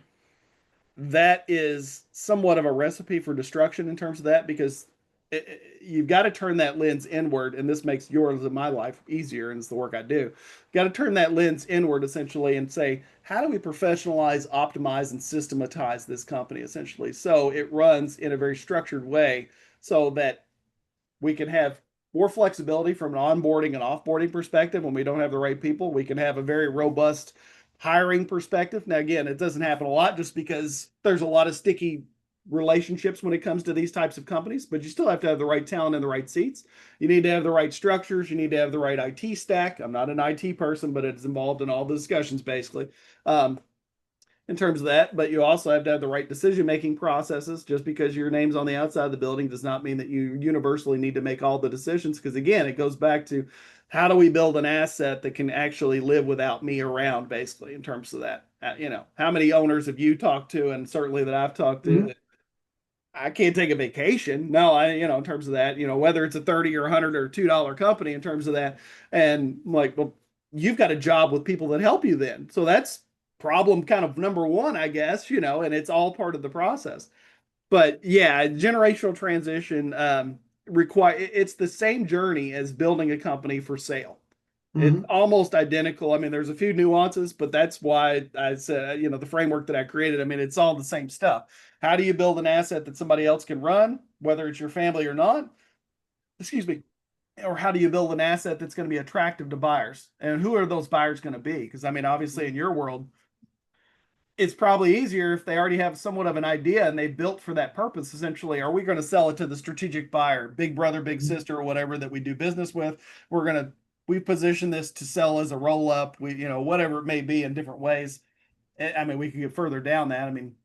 that is somewhat of a recipe for destruction in terms of that because you've got to turn that lens inward, and this makes yours and my life easier, and it's the work I do. You've got to turn that lens inward essentially and say, how do we professionalize, optimize, and systematize this company essentially so it runs in a very structured way so that we can have more flexibility from an onboarding and offboarding perspective when we don't have the right people. We can have a very robust hiring perspective. Now, again, it doesn't happen a lot just because there's a lot of sticky relationships when it comes to these types of companies, but you still have to have the right talent in the right seats. You need to have the right structures. You need to have the right IT stack. I'm not an IT person, but it's involved in all the discussions basically. Um, in terms of that, but you also have to have the right decision making processes. Just because your name's on the outside of the building does not mean that you universally need to make all the decisions. Because again, it goes back to how do we build an asset that can actually live without me around, basically, in terms of that. How many owners have you talked to, and certainly that I've talked to, Mhm. that I can't take a vacation. No, in terms of that, whether it's a 30 or $100 or $2 company in terms of that. And I'm like, well, you've got a job with people that help you then. So that's problem kind of number one, I guess, and it's all part of the process. But yeah, generational transition it's the same journey as building a company for sale. It's Mhm. almost identical. I mean, there's a few nuances, but that's why I said, the framework that I created, I mean, it's all the same stuff. How do you build an asset that somebody else can run, whether it's your family or not? Excuse me. or how do you build an asset that's going to be attractive to buyers? And who are those buyers going to be? Because I mean, obviously in your world, it's probably easier if they already have somewhat of an idea and they built for that purpose. Essentially, are we going to sell it to the strategic buyer, big brother, big sister, or whatever that we do business with? We're going to we position this to sell as a roll up, we whatever it may be in different ways. I mean, we could get further down that. I mean,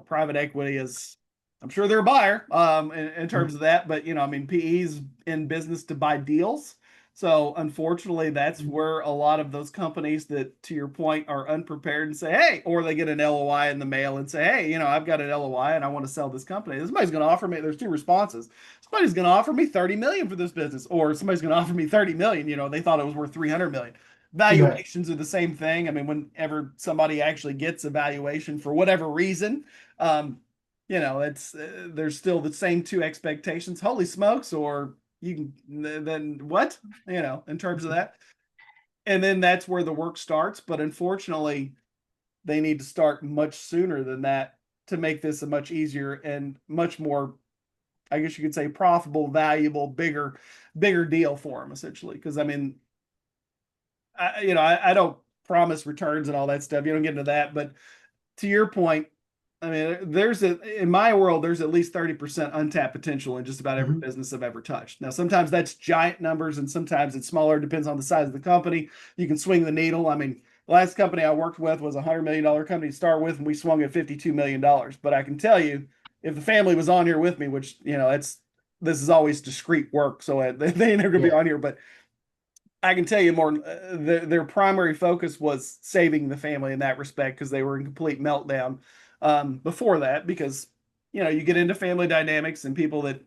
private equity is, I'm sure they're a buyer in terms of that, but I mean, PE's in business to buy deals. So unfortunately, that's where a lot of those companies that, to your point, are unprepared and say, hey, or they get an LOI in the mail and say, hey, I've got an LOI and I want to sell this company. Somebody's going to offer me, there's two responses. Somebody's going to offer me 30 million for this business, or somebody's going to offer me 30 million. They thought it was worth 300 million. Right. Valuations are the same thing. I mean, whenever somebody actually gets a valuation for whatever reason, it's there's still the same two expectations. Holy smokes, or you can then what, in terms of that. And then that's where the work starts. But unfortunately, they need to start much sooner than that to make this a much easier and much more, I guess you could say, profitable, valuable, bigger deal for them, essentially. Because I mean, I don't promise returns and all that stuff. You don't get into that, but to your point, I mean, in my world, there's at least 30% untapped potential in just about every Mhm. business I've ever touched. Now, sometimes that's giant numbers and sometimes it's smaller, depends on the size of the company. You can swing the needle. I mean, the last company I worked with was a $100 million company to start with, and we swung at $52 million. But I can tell you, if the family was on here with me, which, this is always discrete work, so they ain't never gonna be Yeah. on here, but I can tell you more. Their primary focus was saving the family in that respect because they were in complete meltdown before that. Because you get into family dynamics and people that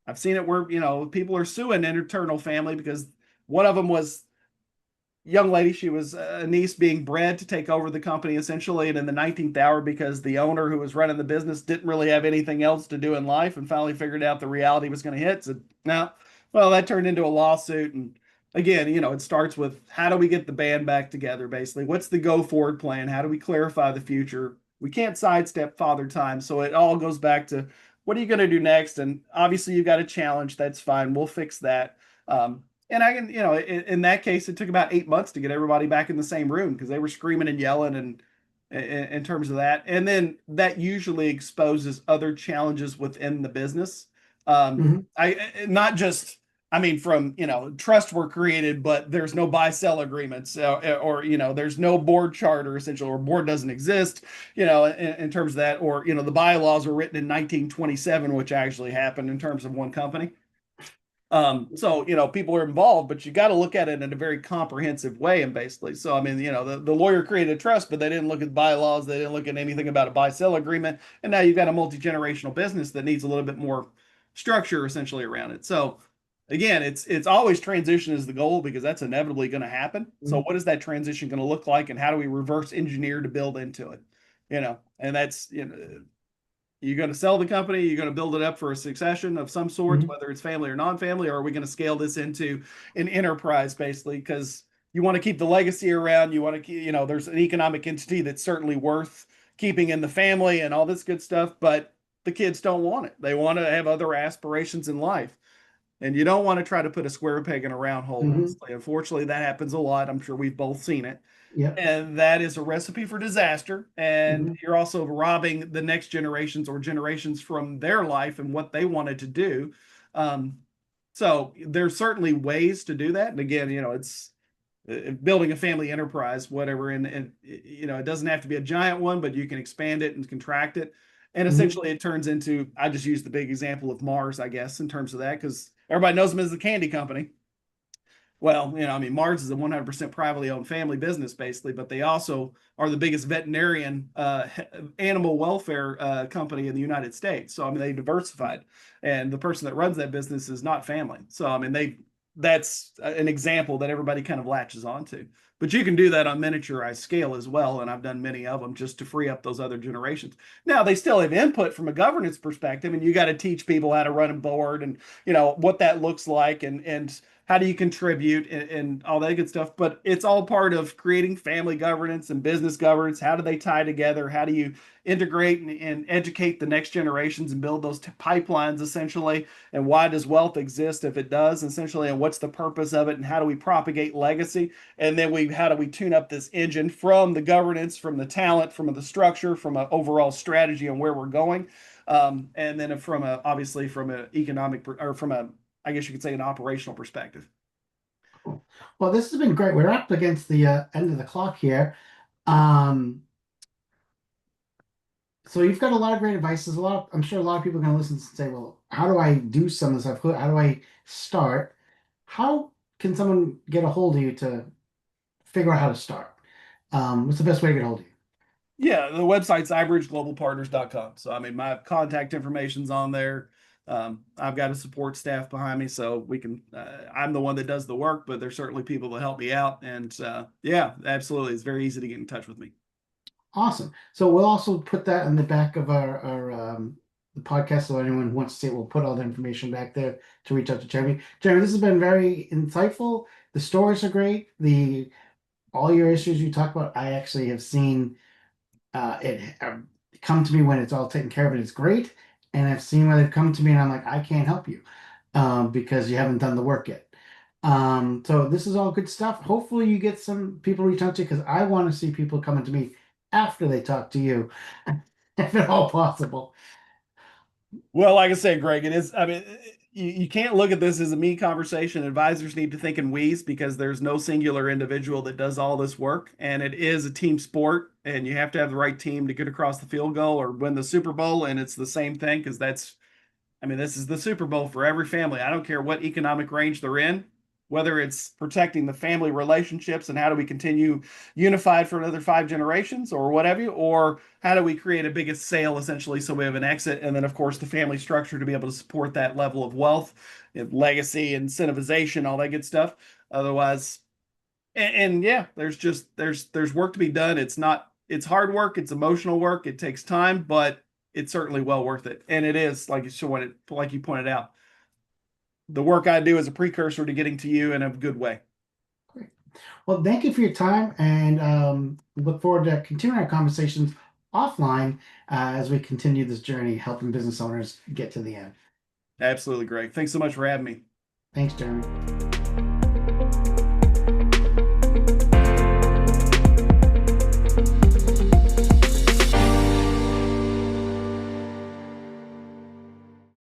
I've seen it where people are suing an internal family because one of them was young lady. She was a niece being bred to take over the company essentially, and in the 19th hour, because the owner who was running the business didn't really have anything else to do in life, and finally figured out the reality was going to hit. So now, well, that turned into a lawsuit, and again, it starts with how do we get the band back together? Basically, what's the go forward plan? How do we clarify the future? We can't sidestep father time, so it all goes back to what are you going to do next? And obviously, you got a challenge. That's fine. We'll fix that. And I can, in that case, it took about 8 months to get everybody back in the same room because they were screaming and yelling and in terms of that. And then that usually exposes other challenges within the business. Mhm. Not just, I mean, from, trust were created, but there's no buy sell agreements or there's no board charter essentially, or board doesn't exist, in terms of that, or, the bylaws were written in 1927, which actually happened in terms of one company. So people are involved, but you got to look at it in a very comprehensive way. And basically, so I mean, the lawyer created a trust, but they didn't look at bylaws, they didn't look at anything about a buy-sell agreement, and now you've got a multi-generational business that needs a little bit more structure essentially around it. So again, it's always transition is the goal because that's inevitably going to happen. So Mhm. what is that transition going to look like, and how do we reverse engineer to build into it? And that's you're going to sell the company, you're going to build it up for a succession of some sort, Mhm. whether it's family or non-family, or are we going to scale this into an enterprise basically? Because you want to keep the legacy around, you want to keep, there's an economic entity that's certainly worth keeping in the family and all this good stuff, but the kids don't want it. They want to have other aspirations in life. And you don't want to try to put a square peg in a round hole, Mhm. honestly. Unfortunately, that happens a lot. I'm sure we've both seen it, Yep. and that is a recipe for disaster. And Mhm. you're also robbing the next generations or generations from their life and what they wanted to do. Um, so there's certainly ways to do that. And again, it's building a family enterprise, whatever. And it doesn't have to be a giant one, but you can expand it and contract it. And Mhm. essentially, it turns into, I just use the big example of Mars, I guess, in terms of that, because everybody knows them as the candy company. Well, I mean, Mars is a 100% privately owned family business, basically, but they also are the biggest veterinarian animal welfare company in the United States. So, I mean, they diversified, and the person that runs that business is not family. So, I mean, that's an example that everybody kind of latches onto. But you can do that on miniaturized scale as well, and I've done many of them just to free up those other generations. Now, they still have input from a governance perspective, and you got to teach people how to run a board and what that looks like, and how do you contribute and all that good stuff. But it's all part of creating family governance and business governance. How do they tie together? How do you integrate and educate the next generations and build those pipelines essentially? And why does wealth exist if it does essentially? And what's the purpose of it? And how do we propagate legacy? And then how do we tune up this engine from the governance, from the talent, from the structure, from an overall strategy on where we're going, and then obviously from an economic or from a, I guess you could say, an operational perspective. Cool. Well, this has been great. We're up against the end of the clock here. Um, so you've got a lot of great advice. There's a lot I'm sure a lot of people are going to listen and say, well, how do I do some of this stuff? How do I start? How can someone get a hold of you to figure out how to start? What's the best way to get a hold of you? Yeah, the website's IBRIDGEGLOBALPARTNERS.com. So I mean, my contact information's on there. I've got a support staff behind me, so we can. I'm the one that does the work, but there's certainly people that help me out. And yeah, absolutely, it's very easy to get in touch with me. Awesome. So we'll also put that in the back of our the podcast. So anyone who wants to see it, we'll put all the information back there to reach out to Jeremy. Jeremy, this has been very insightful. The stories are great. The all your issues you talk about, I actually have seen it come to me when it's all taken care of and it's great. And I've seen where they've come to me and I'm like, I can't help you because you haven't done the work yet. So this is all good stuff. Hopefully you get some people reach out to you because I want to see people coming to me after they talk to you, if at all possible. Well, like I said, Greg, it is. I mean, you can't look at this as a me conversation. Advisors need to think in we's because there's no singular individual that does all this work, and it is a team sport, and you have to have the right team to get across the field goal or win the Super Bowl. And it's the same thing because I mean, this is the Super Bowl for every family. I don't care what economic range they're in, whether it's protecting the family relationships and how do we continue unified for another 5 generations or whatever, or how do we create a biggest sale essentially so we have an exit. And then, of course, the family structure to be able to support that level of wealth, and legacy, incentivization, all that good stuff. Otherwise, and yeah, there's work to be done. It's hard work, it's emotional work, it takes time, but it's certainly well worth it. And it is like you pointed out, the work I do is a precursor to getting to you in a good way. Great. Well, thank you for your time and look forward to continuing our conversations offline as we continue this journey helping business owners get to the end. Absolutely, Greg. Thanks so much for having me. Thanks, Jeremy.